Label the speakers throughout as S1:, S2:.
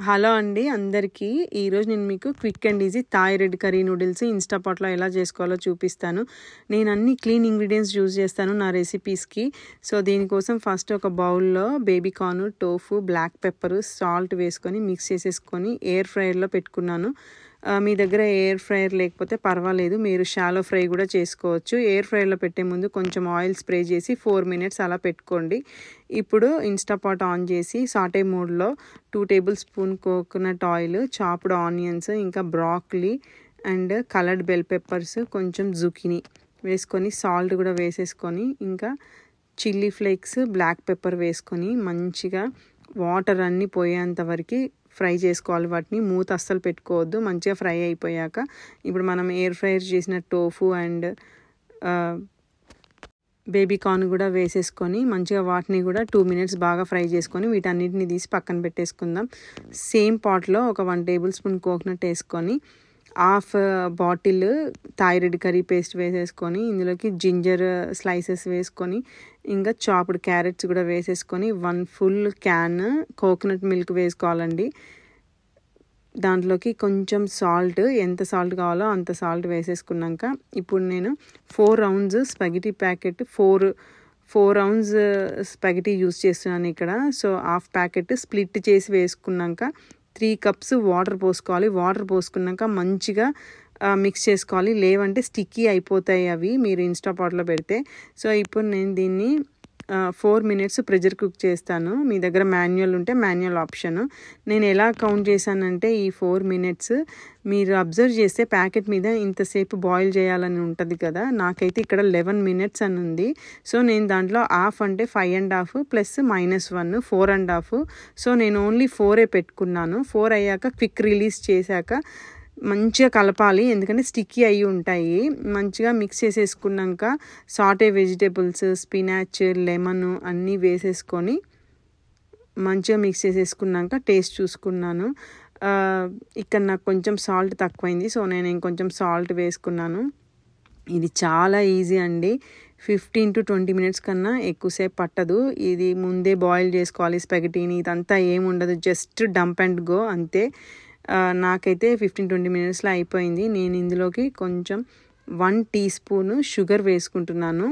S1: Hello అండి అందరికీ. ఈరోజు నేను మీకు quick and easy Thai red curry noodles ఇన్స్టాపాట్లో ఎలా చేసుకోవాలో చూపిస్తాను. నేను అన్ని క్లీన్ ఇంగ్రీడియంట్స్ యూజ్ చేస్తాను నా రెసిపీస్కి. సో దీనికోసం ఫస్ట్ ఒక బౌల్లో baby corn, tofu, black pepper, salt వేసుకొని మిక్స్ చేసేసుకొని ఎయిర్ ఫ్రైయర్లో పెట్టుకున్నాను. మీ దగ్గర ఎయిర్ ఫ్రైయర్ లేకపోతే పర్వాలేదు, మీరు షాలో ఫ్రై కూడా చేసుకోవచ్చు. ఎయిర్ ఫ్రైయర్లో పెట్టే ముందు కొంచెం ఆయిల్ స్ప్రే చేసి 4 minutes అలా పెట్టుకోండి. ఇప్పుడు ఇన్స్టాపాట్ ఆన్ చేసి సాటే మోడ్లో 2 tablespoon coconut oil, chopped onions, ఇంకా broccoli and coloured bell peppers, కొంచెం జుకినీ వేసుకొని సాల్ట్ కూడా వేసేసుకొని ఇంకా చిల్లీ ఫ్లేక్స్, బ్లాక్ పెప్పర్ వేసుకొని మంచిగా వాటర్ అన్నీ పోయేంత వరకు ఫ్రై చేసుకోవాలి. వాటిని మూత అస్సలు పెట్టుకోవద్దు. మంచిగా ఫ్రై అయిపోయాక ఇప్పుడు మనం ఎయిర్ ఫ్రైర్ చేసిన టోఫు అండ్ బేబీ కార్న్ కూడా వేసేసుకొని మంచిగా వాటిని కూడా 2 minutes బాగా ఫ్రై చేసుకొని వీటన్నిటిని తీసి పక్కన పెట్టేసుకుందాం. సేమ్ పాట్లో ఒక 1 tablespoon కోకోనట్ వేసుకొని half bottle Thai red curry paste వేసేసుకొని ఇందులోకి జింజర్ స్లైసెస్ వేసుకొని ఇంకా చాప్డ్ క్యారెట్స్ కూడా వేసేసుకొని 1 full can కోకోనట్ మిల్క్ వేసుకోవాలండి. దాంట్లోకి కొంచెం సాల్ట్, ఎంత సాల్ట్ కావాలో అంత సాల్ట్ వేసేసుకున్నాక ఇప్పుడు నేను 4 rounds స్పగెటీ ప్యాకెట్ 4 rounds స్పగెటీ యూస్ చేస్తున్నాను ఇక్కడ. సో హాఫ్ ప్యాకెట్ స్ప్లిట్ చేసి వేసుకున్నాక 3 cups వాటర్ పోసుకోవాలి. వాటర్ పోసుకున్నాక మంచిగా మిక్స్ చేసుకోవాలి, లేవంటే స్టిక్కీ అయిపోతాయి అవి మీరు ఇన్స్టాపాట్లో పెడితే. సో ఇప్పుడు నేను దీన్ని 4 minutes ప్రెషర్ కుక్ చేస్తాను. మీ దగ్గర మాన్యువల్ ఉంటే మాన్యువల్ ఆప్షన్. నేను ఎలా కౌంట్ చేశానంటే ఈ 4 minutes మీరు అబ్జర్వ్ చేస్తే ప్యాకెట్ మీద ఇంతసేపు బాయిల్ చేయాలని ఉంటుంది కదా, నాకైతే ఇక్కడ 11 minutes అని ఉంది. సో నేను దాంట్లో హాఫ్ అంటే 5.5 ప్లస్ -1 4.5. సో నేను ఓన్లీ 4 పెట్టుకున్నాను. 4 అయ్యాక క్విక్ రిలీజ్ చేశాక మంచిగా కలపాలి, ఎందుకంటే స్టిక్కీ అయ్యి ఉంటాయి. మంచిగా మిక్స్ చేసేసుకున్నాక సాటే వెజిటేబుల్స్, స్పినాచ్, లెమన్ అన్నీ వేసేసుకొని మంచిగా మిక్స్ చేసేసుకున్నాక టేస్ట్ చూసుకున్నాను. ఇక్కడ నాకు కొంచెం సాల్ట్ తక్కువైంది, సో నేను ఇంకొంచెం సాల్ట్ వేసుకున్నాను. ఇది చాలా ఈజీ అండి. 15 to 20 minutes కన్నా ఎక్కువసేపు పట్టదు. ఇది ముందే బాయిల్ చేసుకోవాలి స్పగెటీని, ఇదంతా ఏముండదు, జస్ట్ డంప్ అండ్ గో అంతే. నాకైతే 15-20 minutesలో అయిపోయింది. నేను ఇందులోకి కొంచెం 1 teaspoon షుగర్ వేసుకుంటున్నాను.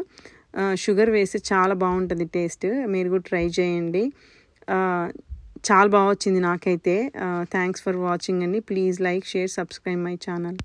S1: షుగర్ వేస్తే చాలా బాగుంటుంది టేస్ట్, మీరు కూడా ట్రై చేయండి. చాలా బాగా వచ్చింది నాకైతే. థ్యాంక్స్ ఫర్ వాచింగ్ అండి. Please like, share, subscribe my channel.